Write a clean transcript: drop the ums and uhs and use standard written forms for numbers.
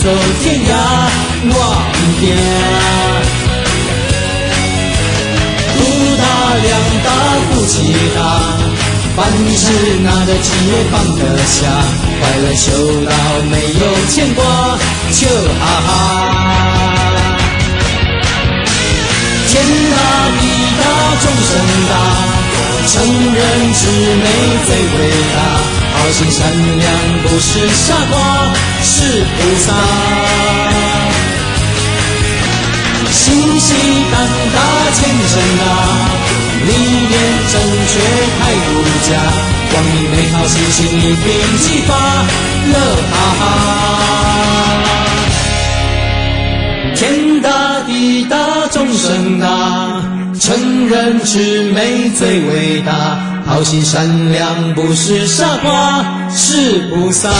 走天涯，我不惊。武大两大夫妻大，凡事拿得起也放得下，快乐修到没有牵挂，就哈哈。天大地大众生大，承认至美最伟大。好心善良不是傻瓜，是菩萨。信息胆大虔诚大，理念正确态度佳，光明美好心情一并激发，乐哈哈。天大地大众生大，承认至美最伟大。好心善良不是傻瓜，是菩萨。